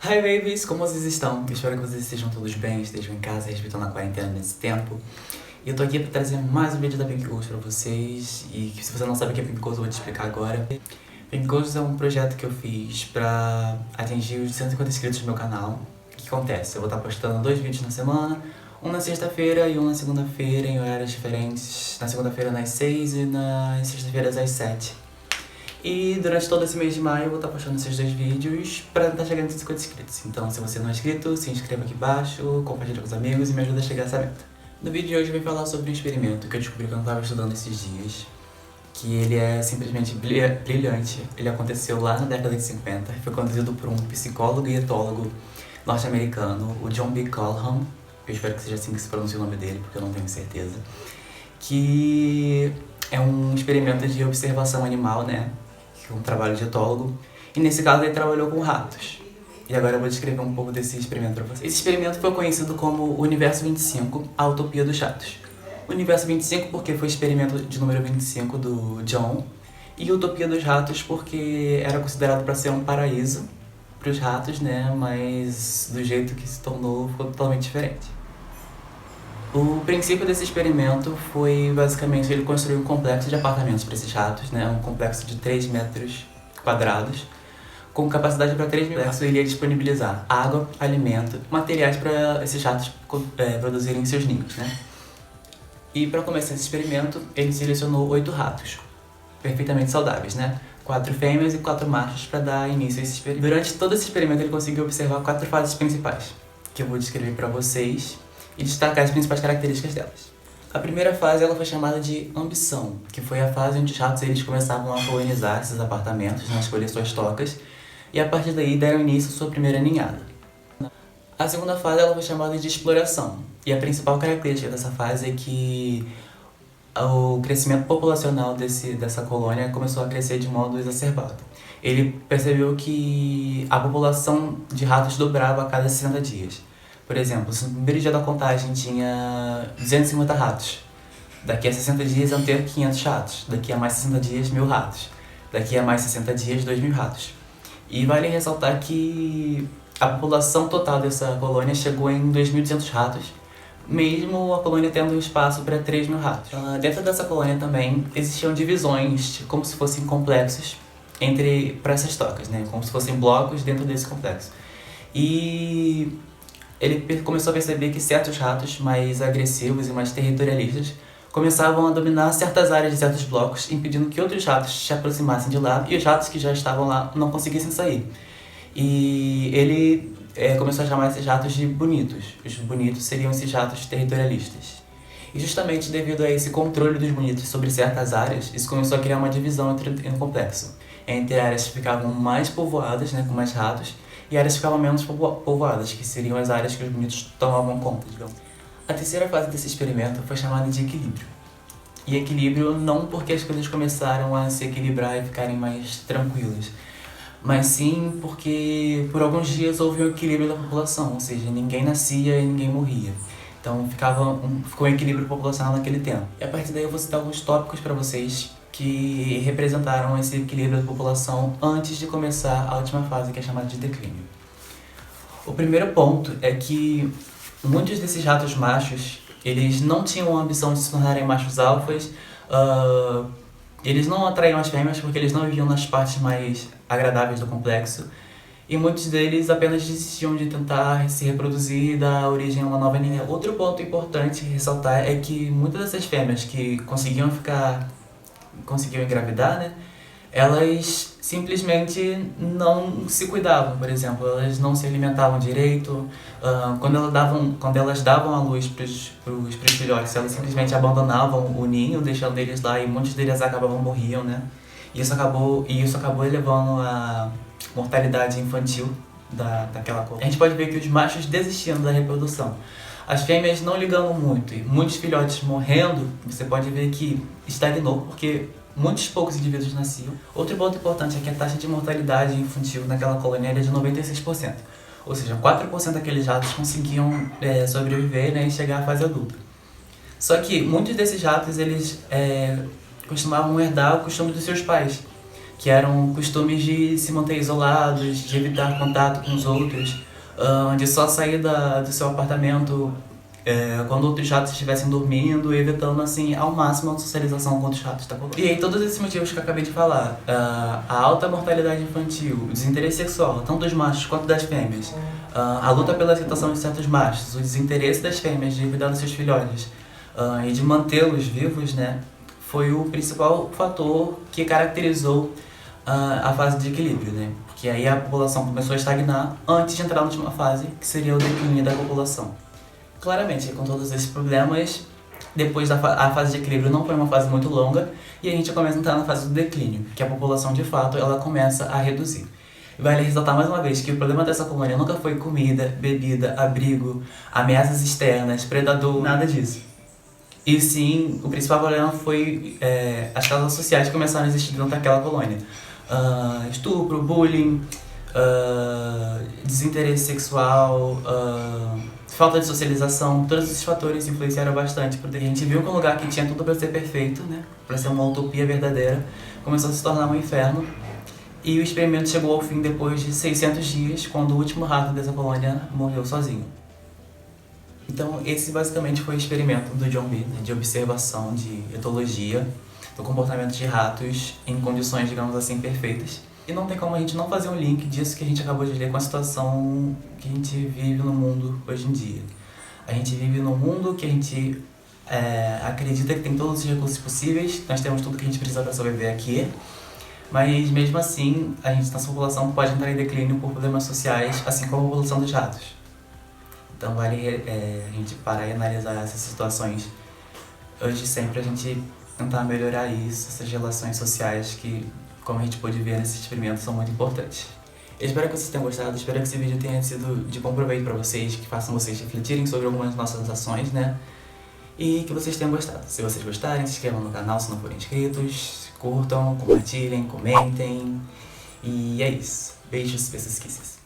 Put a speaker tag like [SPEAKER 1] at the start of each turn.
[SPEAKER 1] Hi babies, como vocês estão? Espero que vocês estejam todos bem, estejam em casa, respeitando a quarentena nesse tempo. E eu tô aqui pra trazer mais um vídeo da Pink Ghost pra vocês. E se você não sabe o que é Pink Ghost, eu vou te explicar agora. Pink Ghost é um projeto que eu fiz pra atingir os 150 inscritos no meu canal. O que acontece? Eu vou estar postando 2 vídeos na semana, um na sexta-feira e um na segunda-feira, em horários diferentes. Na segunda-feira às 6 e nas sextas-feiras às 7. E durante todo esse mês de maio eu vou estar postando esses 2 vídeos pra tentar chegar em 150 inscritos. Então, se você não é inscrito, se inscreva aqui embaixo, compartilha com os amigos e me ajuda a chegar a essa meta. No vídeo de hoje eu vou falar sobre um experimento que eu descobri quando eu estava estudando esses dias, que ele é simplesmente brilhante. Ele aconteceu lá na década de 50 e foi conduzido por um psicólogo e etólogo norte-americano, o John B. Calhoun. Eu espero que seja assim que se pronuncia o nome dele, porque eu não tenho certeza. Que é um experimento de observação animal, né? Que é um trabalho de etólogo. E nesse caso ele trabalhou com ratos. E agora eu vou descrever um pouco desse experimento para vocês. Esse experimento foi conhecido como o Universo 25, a Utopia dos Ratos. O Universo 25 porque foi o experimento de número 25 do John. E Utopia dos Ratos porque era considerado para ser um paraíso para os ratos, né? Mas do jeito que se tornou ficou totalmente diferente. O princípio desse experimento foi basicamente ele construir um complexo de apartamentos para esses ratos, né? Um complexo de 3 metros quadrados, com capacidade para 3 mil ratos. Ele ia disponibilizar água, alimento, materiais para esses ratos produzirem seus ninhos, né? E para começar esse experimento, ele selecionou 8 ratos, perfeitamente saudáveis, né? 4 fêmeas e 4 machos para dar início a esse experimento. Durante todo esse experimento ele conseguiu observar 4 fases principais, que eu vou descrever para vocês e destacar as principais características delas. A primeira fase ela foi chamada de ambição, que foi a fase onde os ratos eles começavam a colonizar esses apartamentos, né, escolher suas tocas, e a partir daí deram início à sua primeira ninhada. A segunda fase ela foi chamada de exploração, e a principal característica dessa fase é que o crescimento populacional dessa colônia começou a crescer de modo exacerbado. Ele percebeu que a população de ratos dobrava a cada 60 dias. Por exemplo, se no primeiro dia da contagem tinha 250 ratos, daqui a 60 dias iam ter 500 ratos, daqui a mais 60 dias 1000 ratos, daqui a mais 60 dias 2000 ratos. E vale ressaltar que a população total dessa colônia chegou em 2.200 ratos, mesmo a colônia tendo espaço para 3.000 ratos. Dentro dessa colônia também existiam divisões, como se fossem complexos, para essas tocas, né? Como se fossem blocos dentro desse complexo. E ele começou a perceber que certos ratos mais agressivos e mais territorialistas começavam a dominar certas áreas de certos blocos, impedindo que outros ratos se aproximassem de lá e os ratos que já estavam lá não conseguissem sair. E ele começou a chamar esses ratos de bonitos. Os bonitos seriam esses ratos territorialistas. E justamente devido a esse controle dos bonitos sobre certas áreas, isso começou a criar uma divisão entre o complexo. Entre áreas que ficavam mais povoadas, né, com mais ratos, e áreas que ficavam menos povoadas, que seriam as áreas que os bonitos tomavam conta, digamos. A terceira fase desse experimento foi chamada de equilíbrio. E equilíbrio não porque as coisas começaram a se equilibrar e ficarem mais tranquilas, mas sim porque por alguns dias houve um equilíbrio da população, ou seja, ninguém nascia e ninguém morria. Então ficou um equilíbrio populacional naquele tempo. E a partir daí eu vou citar alguns tópicos para vocês que representaram esse equilíbrio da população antes de começar a última fase, que é chamada de declínio. O primeiro ponto é que muitos desses ratos machos, eles não tinham a ambição de se tornarem machos alfas, eles não atraíam as fêmeas porque eles não viviam nas partes mais agradáveis do complexo, e muitos deles apenas desistiam de tentar se reproduzir e dar origem a uma nova ninhada. Outro ponto importante ressaltar é que muitas dessas fêmeas que conseguiam engravidar, né, elas simplesmente não se cuidavam, por exemplo, elas não se alimentavam direito, quando elas davam a luz para os filhotes, elas simplesmente abandonavam o ninho, deixando eles lá, e muitos deles morriam, né? E isso acabou elevando a mortalidade infantil daquela colônia. A gente pode ver que os machos desistindo da reprodução, as fêmeas não ligando muito, e muitos filhotes morrendo, você pode ver que estagnou, porque muitos poucos indivíduos nasciam. Outro ponto importante é que a taxa de mortalidade infantil naquela colônia era de 96%. Ou seja, 4% daqueles ratos conseguiam sobreviver, né, e chegar à fase adulta. Só que muitos desses ratos, eles costumavam herdar o costume dos seus pais. que eram costumes de se manter isolados, de evitar contato com os outros, de só sair do seu apartamento quando outros ratos estivessem dormindo, evitando assim ao máximo a socialização com outros ratos da colônia. E aí todos esses motivos que eu acabei de falar, a alta mortalidade infantil, o desinteresse sexual, tanto dos machos quanto das fêmeas, a luta pela aceitação de certos machos, o desinteresse das fêmeas de cuidar dos seus filhotes e de mantê-los vivos, né, foi o principal fator que caracterizou a fase de equilíbrio, né? Porque aí a população começou a estagnar antes de entrar na última fase, que seria o declínio da população. Claramente, com todos esses problemas, depois a fase de equilíbrio não foi uma fase muito longa e a gente começa a entrar na fase do declínio, que a população de fato ela começa a reduzir. Vale ressaltar mais uma vez que o problema dessa colônia nunca foi comida, bebida, abrigo, ameaças externas, predador, nada disso. E sim, o principal problema foi as causas sociais que começaram a existir dentro daquela colônia. Estupro, bullying, desinteresse sexual, falta de socialização, todos esses fatores influenciaram bastante, porque a gente viu que um lugar que tinha tudo para ser perfeito, né, para ser uma utopia verdadeira, começou a se tornar um inferno. E o experimento chegou ao fim depois de 600 dias, quando o último rato dessa colônia morreu sozinho. Então esse basicamente foi o experimento do John Bee, né, de observação, de etologia, do comportamento de ratos em condições, digamos assim, perfeitas. E não tem como a gente não fazer um link disso que a gente acabou de ler com a situação que a gente vive no mundo hoje em dia. A gente vive num mundo que a gente acredita que tem todos os recursos possíveis, nós temos tudo que a gente precisa para sobreviver aqui, mas mesmo assim, nossa população pode entrar em declínio por problemas sociais, assim como a população dos ratos. Então vale a gente parar e analisar essas situações hoje sempre, a gente tentar melhorar isso, essas relações sociais que, como a gente pôde ver nesse experimento, são muito importantes. Eu espero que vocês tenham gostado, espero que esse vídeo tenha sido de bom proveito para vocês, que façam vocês refletirem sobre algumas das nossas ações, né? E que vocês tenham gostado. Se vocês gostarem, se inscrevam no canal se não forem inscritos, curtam, compartilhem, comentem. E é isso. Beijos, kisses.